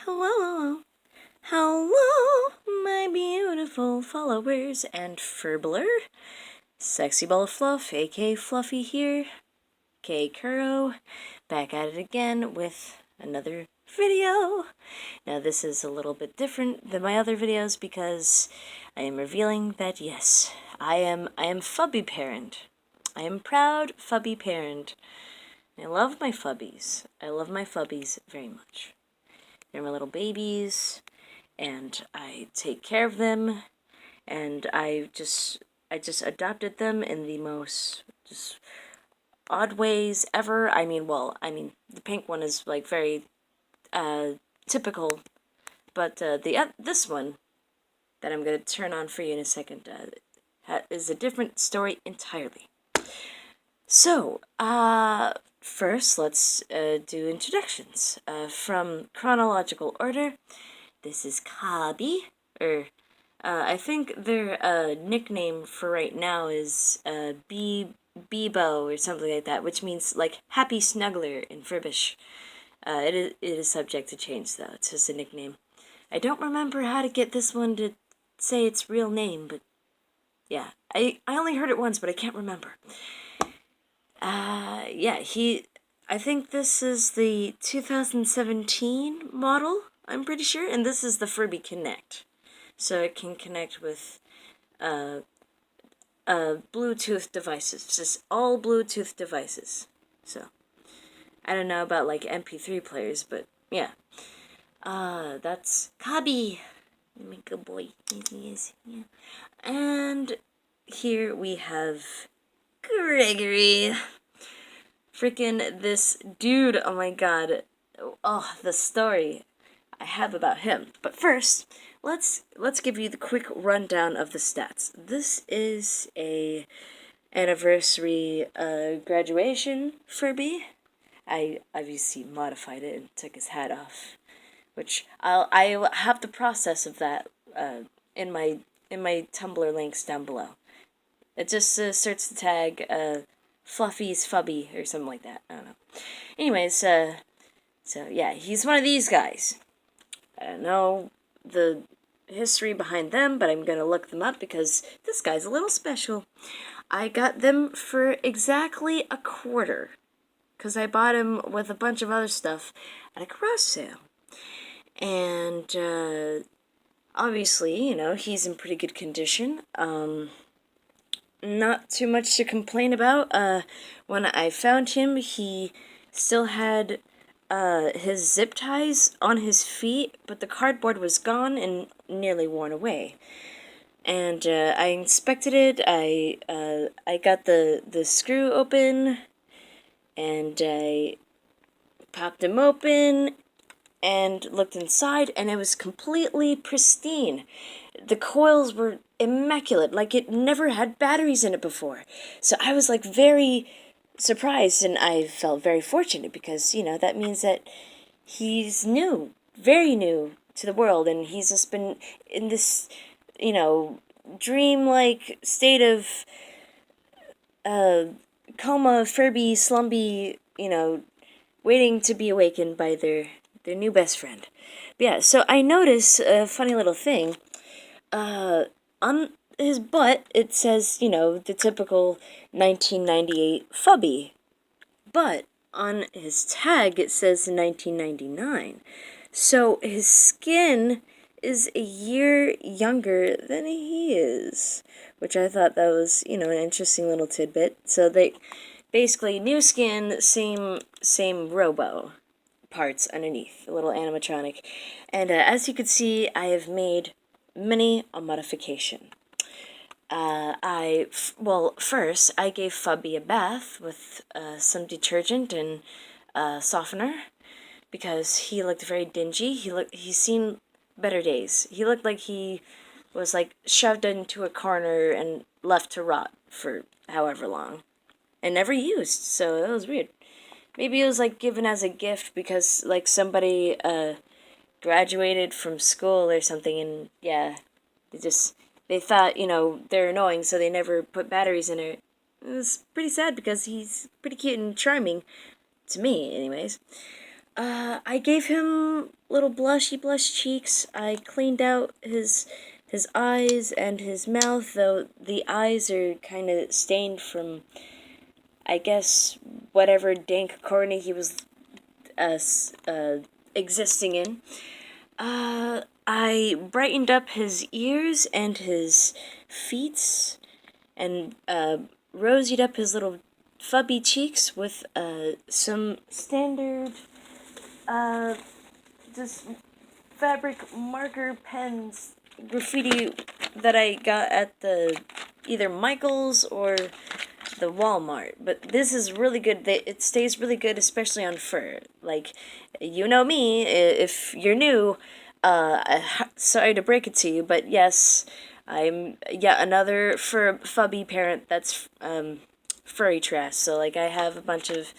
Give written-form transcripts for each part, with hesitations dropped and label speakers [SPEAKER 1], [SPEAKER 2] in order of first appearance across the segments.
[SPEAKER 1] Hello, hello, my beautiful followers and Furbler. Sexy Ball of Fluff, aka Fluffy here, aka Kuro, back at it again with another video. Now this is a little bit different than my other videos because I am revealing that yes, I am Fubby parent. I am proud Fubby parent. I love my Fubbies. I love my Fubbies very much. They're my little babies, and I take care of them, and I just adopted them in the most just odd ways ever. I mean, the pink one is like very typical, but this one that I'm gonna turn on for you in a second is a different story entirely. So, first let's do introductions from chronological order. This is Kirby, or I think their nickname for right now is Bebo or something like that, which means like happy snuggler in Furbish. It is subject to change though. It's just a nickname. I don't remember how to get this one to say its real name, but yeah, I only heard it once, but I can't remember. Yeah, I think this is the 2017 model, I'm pretty sure, and this is the Furby Connect. So it can connect with, Bluetooth devices, just all Bluetooth devices. So, I don't know about, like, MP3 players, but, yeah. That's Kabi, my good boy, he is, yeah. And here we have Gregory. Freaking this dude, oh my god. Oh, the story I have about him. But first, let's give you the quick rundown of the stats. This is a anniversary graduation Furby. I obviously modified it and took his hat off, which I have the process of that in my Tumblr links down below. It just search the tag Fluffy's Fubby or something like that. I don't know. Anyways, so yeah, he's one of these guys. I don't know the history behind them, but I'm gonna look them up because this guy's a little special. I got them for exactly a quarter because I bought him with a bunch of other stuff at a garage sale. And obviously, you know, he's in pretty good condition. Not too much to complain about. When I found him, he still had his zip ties on his feet, but the cardboard was gone and nearly worn away. And I inspected it. I got the screw open, and I popped him open and looked inside, and it was completely pristine. The coils were immaculate, like it never had batteries in it before. So I was like very surprised, and I felt very fortunate because, you know, that means that he's new, very new to the world, and he's just been in this, you know, dream-like state of coma, Furby, slumby, you know, waiting to be awakened by their new best friend. But yeah, so I noticed a funny little thing. On his butt, it says, you know, the typical 1998 Fubby. But on his tag, it says 1999. So his skin is a year younger than he is, which I thought that was, you know, an interesting little tidbit. So they basically new skin, same robo parts underneath, a little animatronic. And as you can see, I have made many a modification. First, I gave Fubby a bath with some detergent and softener because he looked very dingy. He's seen better days. He looked like he was like shoved into a corner and left to rot for however long and never used. So that was weird. Maybe it was like given as a gift because like somebody graduated from school or something, and yeah, they thought, you know, they're annoying, so they never put batteries in it. It was pretty sad because he's pretty cute and charming to me, anyways. I gave him little blushy blush cheeks. I cleaned out his eyes and his mouth, though the eyes are kind of stained from, I guess, whatever dank corner he was existing in. I brightened up his ears and his feet, and rosied up his little fubby cheeks with some standard just fabric marker pens, graffiti that I got at the either Michael's or the Walmart. But this is really good. It stays really good, especially on fur. Like, you know me, if you're new, sorry to break it to you, but yes, I'm yet another Fubby parent that's furry trash. So like I have a bunch of,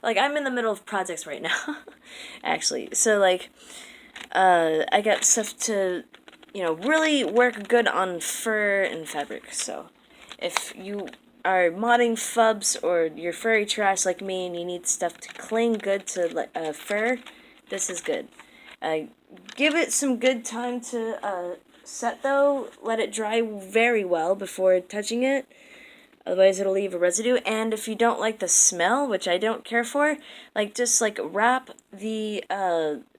[SPEAKER 1] like I'm in the middle of projects right now, actually. So like I got stuff to, really work good on fur and fabric. So if you are modding fubs or you're furry trash like me and you need stuff to cling good to fur, this is good. Give it some good time to set though. Let it dry very well before touching it. Otherwise it'll leave a residue. And if you don't like the smell, which I don't care for, just wrap the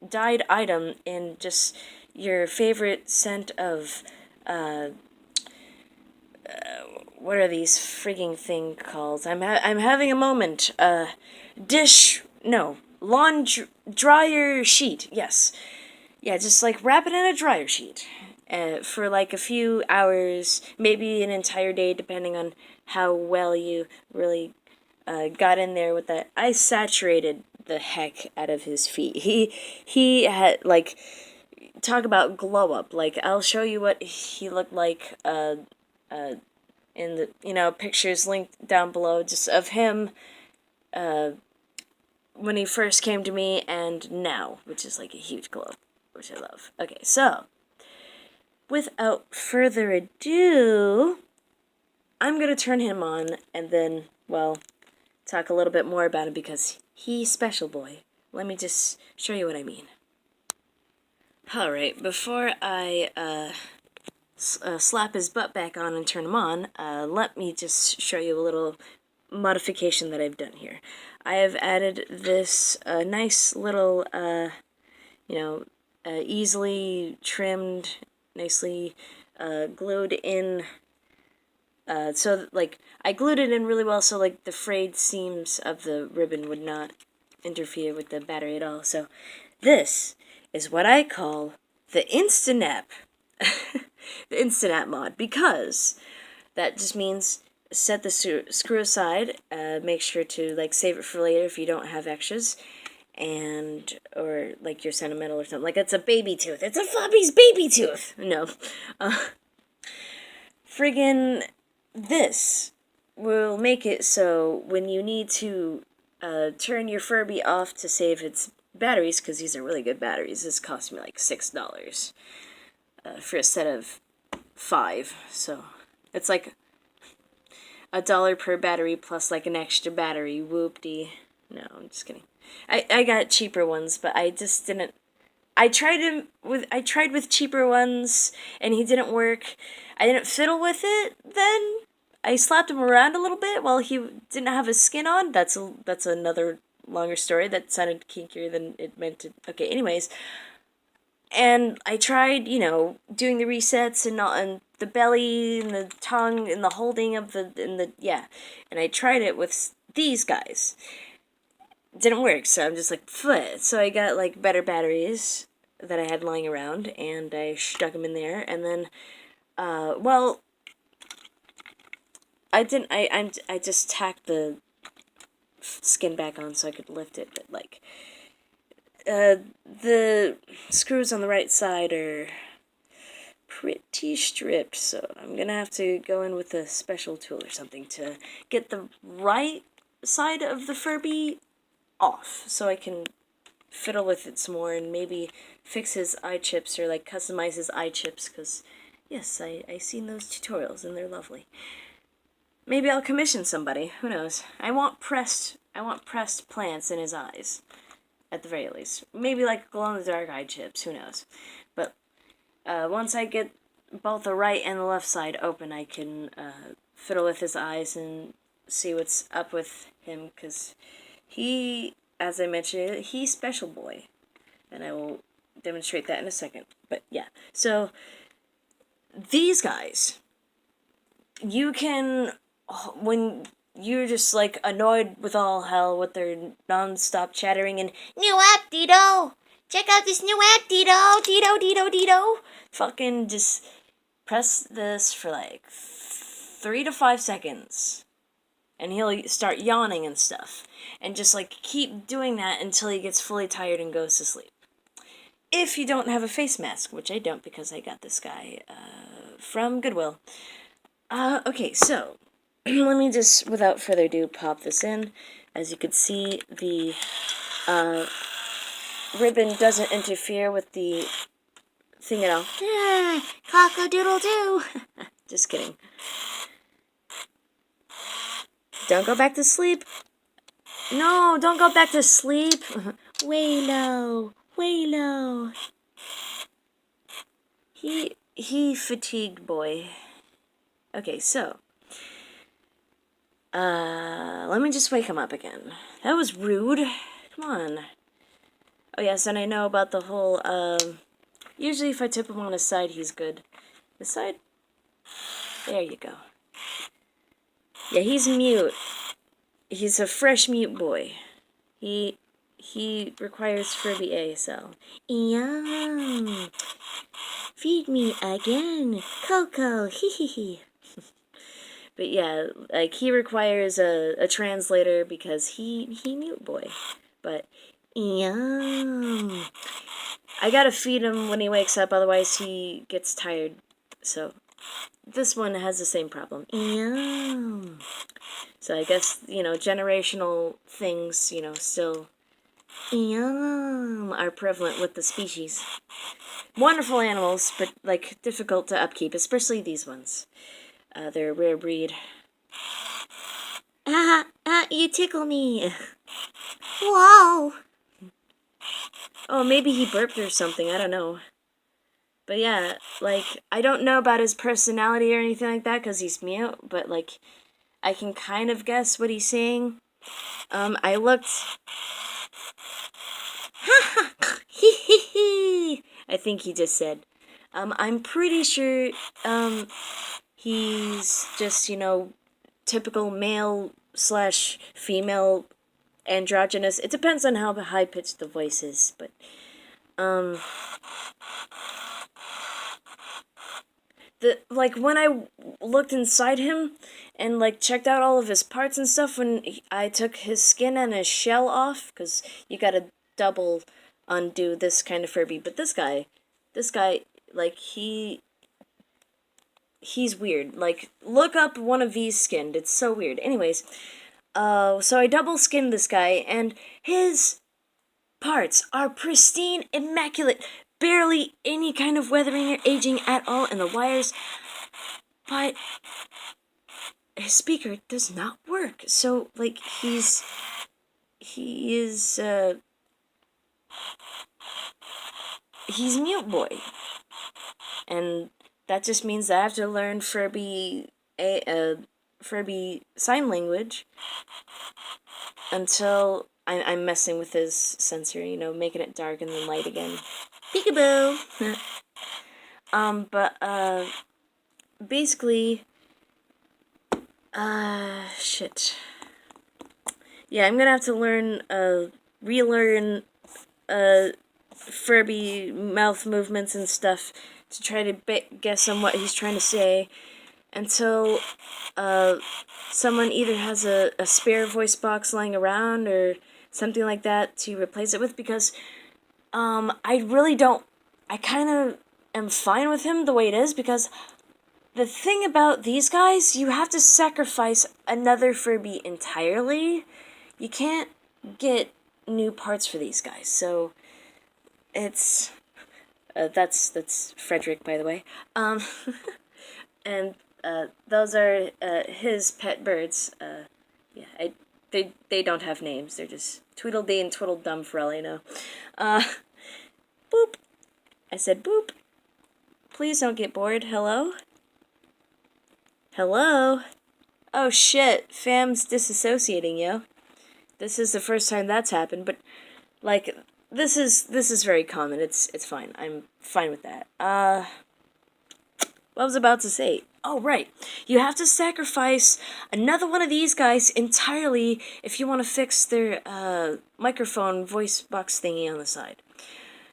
[SPEAKER 1] dyed item in just your favorite scent of what are these frigging thing called? I'm having a moment. Lawn dryer sheet. Yes. Yeah, just wrap it in a dryer sheet for a few hours, maybe an entire day, depending on how well you really got in there with that. I saturated the heck out of his feet. He had talk about glow up. I'll show you what he looked like in the pictures linked down below, just of him when he first came to me and now, which is a huge glow up, which I love. Okay, so without further ado, I'm gonna turn him on and then, well, talk a little bit more about him because he's special boy. Let me just show you what I mean. Alright, before I slap his butt back on and turn him on, let me just show you a little modification that I've done here. I have added this nice little, easily trimmed, nicely glued in, so I glued it in really well so the frayed seams of the ribbon would not interfere with the battery at all. So this is what I call the Instant-App. The Instant-App mod, because that just means set the screw aside, make sure to save it for later if you don't have extras, and or you're sentimental or something. It's a baby tooth. It's a Fubby's baby tooth. No, friggin' this will make it so when you need to turn your Furby off to save its batteries, because these are really good batteries. This cost me $6 for a set of 5, so it's $1 per battery plus an extra battery. Whoop-dee. No, I'm just kidding. I got cheaper ones, but I just didn't. I tried with cheaper ones and he didn't work. I didn't fiddle with it then. I slapped him around a little bit while he didn't have his skin on. That's another longer story. That sounded kinkier than it meant to. Okay, anyways. And I tried, doing the resets and the belly and the tongue and the holding of yeah. And I tried it with these guys. Didn't work, so I'm just Pfft. So I got better batteries that I had lying around, and I stuck them in there, and then, well, I didn't. I just tacked the skin back on so I could lift it, but the screws on the right side are pretty stripped, so I'm gonna have to go in with a special tool or something to get the right side of the Furby off, so I can fiddle with it some more and maybe fix his eye chips or customize his eye chips, because yes, I seen those tutorials and they're lovely. Maybe I'll commission somebody, who knows. I want pressed plants in his eyes. at the very least. Maybe like glow-in-the-dark eye chips, who knows. But once I get both the right and the left side open, I can fiddle with his eyes and see what's up with him, because he, as I mentioned, he's special boy. And I will demonstrate that in a second. But yeah, so these guys, you can, when you're just like annoyed with all hell with their non-stop chattering and new app, Dido! Check out this new app, Dido! Dido, Dido, Dido! Fucking just press this for like 3 to 5 seconds. And he'll start yawning and stuff. And just like keep doing that until he gets fully tired and goes to sleep. If you don't have a face mask, which I don't because I got this guy from Goodwill. Okay, so let me just, without further ado, pop this in. As you can see, the ribbon doesn't interfere with the thing at all. Cock-a-doodle-doo! Just kidding. Don't go back to sleep. No, don't go back to sleep. Way low. Way low. He fatigued boy. Okay, so let me just wake him up again. That was rude. Come on. Oh yes, and I know about the whole usually if I tip him on his side, he's good. This side? There you go. Yeah, he's mute. He's a fresh mute boy. He requires Fubby ASL. Yum. Feed me again, Coco. Hee hee hee. But yeah, like he requires a translator because he mute boy. But yum. I gotta feed him when he wakes up, otherwise he gets tired. So this one has the same problem. Yum. So I guess, you know, generational things, you know, still are prevalent with the species. Wonderful animals, but, like, difficult to upkeep, especially these ones. They're a rare breed. You tickle me. Wow. Oh, maybe he burped or something, I don't know. But yeah, like, I don't know about his personality or anything like that, because he's mute, but, like, I can kind of guess what he's saying. I looked... I think he just said. I'm pretty sure, he's just, you know, typical male/female androgynous. It depends on how high-pitched the voice is, but, like, when I looked inside him and, like, checked out all of his parts and stuff, when I took his skin and his shell off, because you gotta double undo this kind of Furby, but this guy, like, he's weird. Like, look up one of these skinned, it's so weird. Anyways, so I double skinned this guy, and his parts are pristine, immaculate, barely any kind of weathering or aging at all in the wires, but his speaker does not work. So, like, he's mute boy. And that just means that I have to learn Furby sign language until I'm messing with his sensor, you know, making it dark and then light again. Peekaboo! Basically, shit. Yeah, I'm gonna have to learn, relearn, Furby mouth movements and stuff to try to guess on what he's trying to say until, someone either has a spare voice box lying around or something like that to replace it with, because, I kind of am fine with him the way it is, because the thing about these guys, you have to sacrifice another Furby entirely. You can't get new parts for these guys, so it's, that's Frederick, by the way. And, those are, his pet birds. Yeah, they don't have names, they're just Tweedledee and Tweedledum for all I know. Boop. I said boop. Please don't get bored. Hello? Hello? Oh shit, fam's disassociating, yo. This is the first time that's happened, but, like, this is very common. It's fine. I'm fine with that. What I was about to say. Oh, right. You have to sacrifice another one of these guys entirely if you want to fix their, microphone voice box thingy on the side.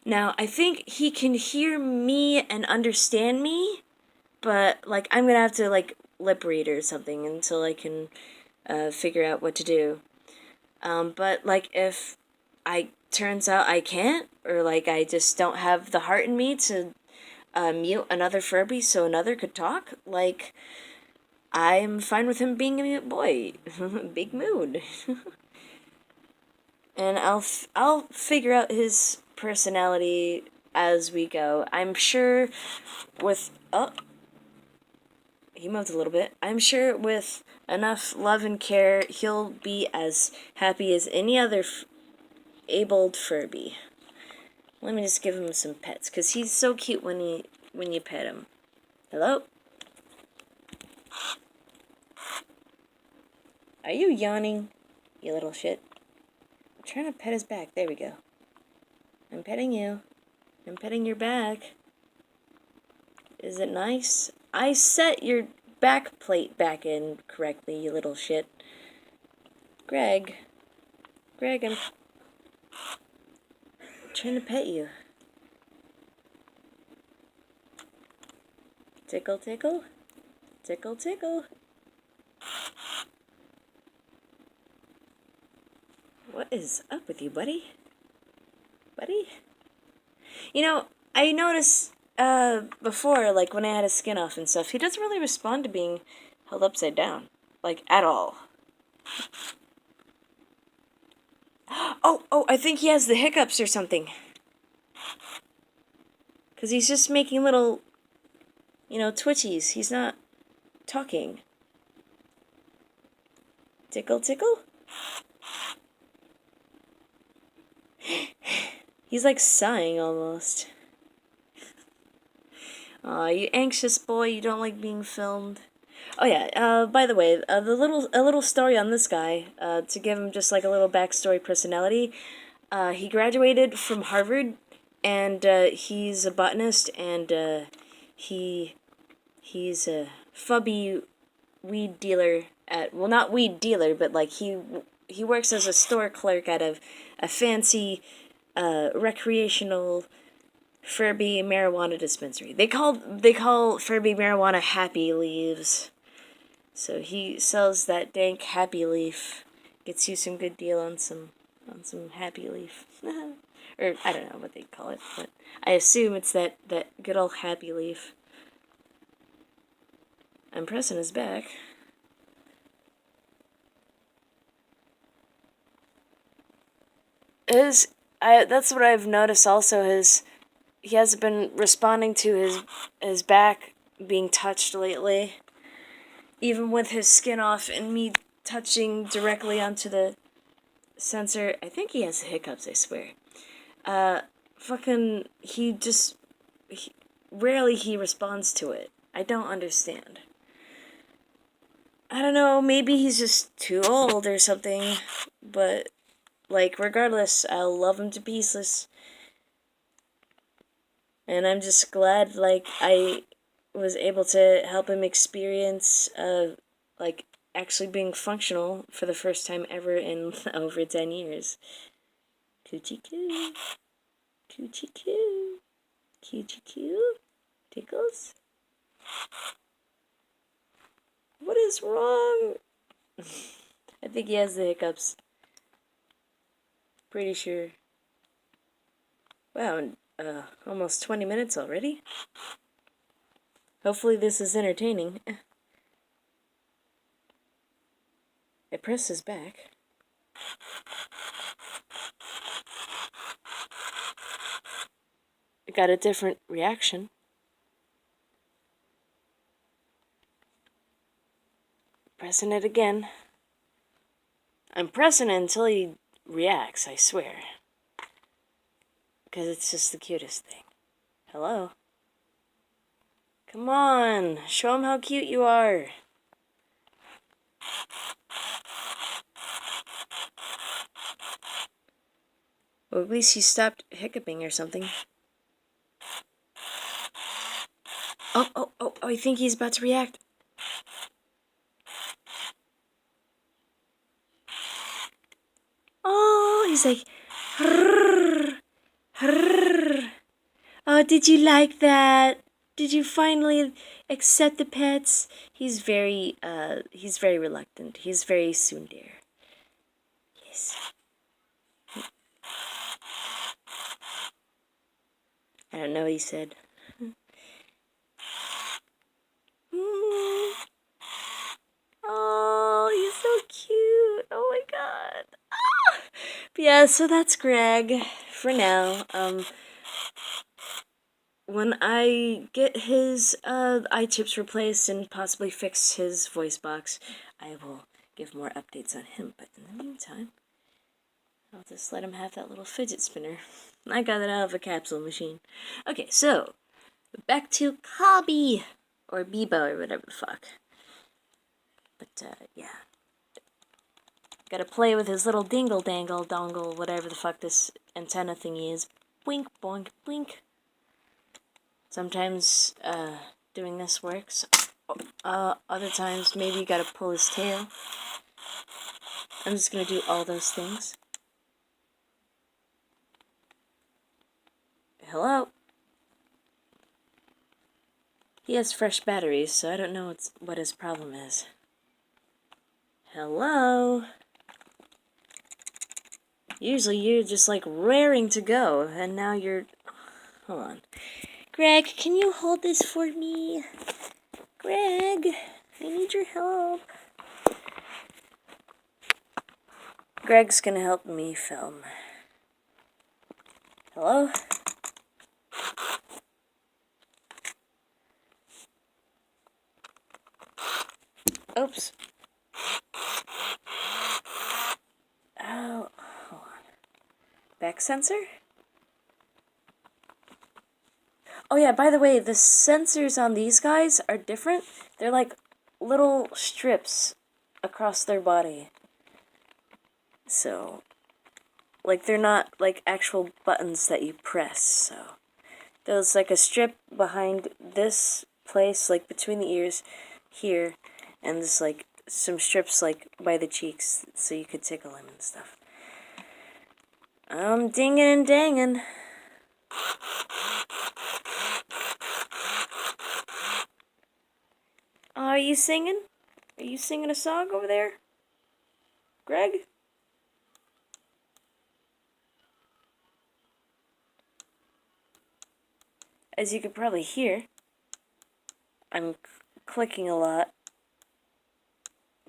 [SPEAKER 1] Now, I think he can hear me and understand me, but, like, I'm gonna have to, like, lip read or something until I can, figure out what to do. But, like, if turns out I can't, or, like, I just don't have the heart in me to, mute another Furby so another could talk, like, I'm fine with him being a mute boy. Big mood. And I'll figure out his personality as we go. I'm sure with... Oh, he moved a little bit. I'm sure with enough love and care, he'll be as happy as any other abled Furby. Let me just give him some pets, because he's so cute when you pet him. Hello? Are you yawning, you little shit? I'm trying to pet his back. There we go. I'm petting you. I'm petting your back. Is it nice? I set your back plate back in correctly, you little shit. Gregg, I'm trying to pet you. Tickle, tickle. Tickle, tickle. What is up with you, buddy? Buddy? You know, I noticed before, like, when I had his skin off and stuff, he doesn't really respond to being held upside down. Like, at all. Oh, I think he has the hiccups or something. Because he's just making little, you know, twitchies. He's not talking. Tickle, tickle? He's like sighing almost. Aw, you anxious boy, you don't like being filmed. Oh yeah, by the way, a little story on this guy, to give him just like a little backstory personality. He graduated from Harvard, and he's a botanist, and he's a Fubby weed dealer at, well, not weed dealer, but like he works as a store clerk at a fancy recreational Furby marijuana dispensary. They call Furby marijuana Happy Leaves. So he sells that dank Happy Leaf. Gets you some good deal on some Happy Leaf. Or I don't know what they call it, but I assume it's that good old Happy Leaf. I'm pressing his back. That's what I've noticed also, he hasn't been responding to his back being touched lately. Even with his skin off and me touching directly onto the sensor. I think he has hiccups, I swear. Rarely he responds to it. I don't understand. I don't know, maybe he's just too old or something, but, like, regardless, I'll love him to pieces. And I'm just glad, like, I was able to help him experience, like, actually being functional for the first time ever in over 10 years. Coochie coo. Coochie coo. Coochie coo. Tickles? What is wrong? I think he has the hiccups. Pretty sure. Wow, almost 20 minutes already? Hopefully this is entertaining. I press his back. I got a different reaction. Pressing it again. I'm pressing it until he reacts, I swear. Because it's just the cutest thing. Hello? Come on, show him how cute you are. Well, at least he stopped hiccuping or something. Oh, I think he's about to react. Oh, he's like, "Rrrr, rrrr. Oh, did you like that? Did you finally accept the pets?" He's very reluctant. He's very tsundere. Yes. I don't know what he said. Oh, he's so cute. Oh my god. Ah! But yeah, so that's Gregg for now. When I get his eye chips replaced and possibly fix his voice box, I will give more updates on him. But in the meantime, I'll just let him have that little fidget spinner. I got it out of a capsule machine. Okay, so back to Cobby or Bebo or whatever the fuck. But yeah, gotta play with his little dingle dangle dongle, whatever the fuck this antenna thingy is. Blink, boink, blink. Sometimes doing this works. Other times maybe you gotta pull his tail. I'm just gonna do all those things. Hello? He has fresh batteries, so I don't know what his problem is. Hello? Usually you're just like raring to go, and now you're... Hold on. Gregg, can you hold this for me? Gregg, I need your help. Gregg's gonna help me film. Hello? Oops. Oh, hold on. Back sensor? Oh yeah, by the way, the sensors on these guys are different. They're like little strips across their body. So, like they're not like actual buttons that you press, so. There's like a strip behind this place, like between the ears here, and there's like some strips like by the cheeks, so you could tickle him and stuff. I'm dinging and danging. Are you singing? Are you singing a song over there? Gregg? As you could probably hear, I'm clicking a lot,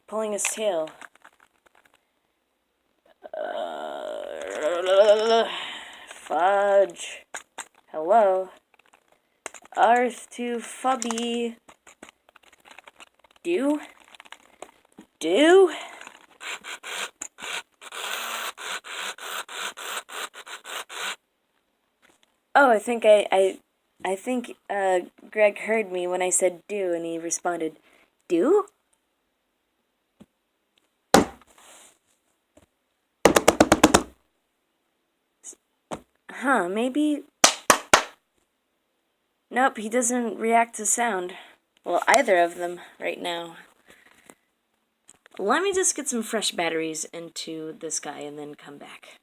[SPEAKER 1] pulling his tail. Fudge. Hello. Arth to Fubby. Do? Oh, I think I think Gregg heard me when I said do, and he responded, do? Huh, maybe... Nope, he doesn't react to sound. Well, either of them right now. Let me just get some fresh batteries into this guy and then come back.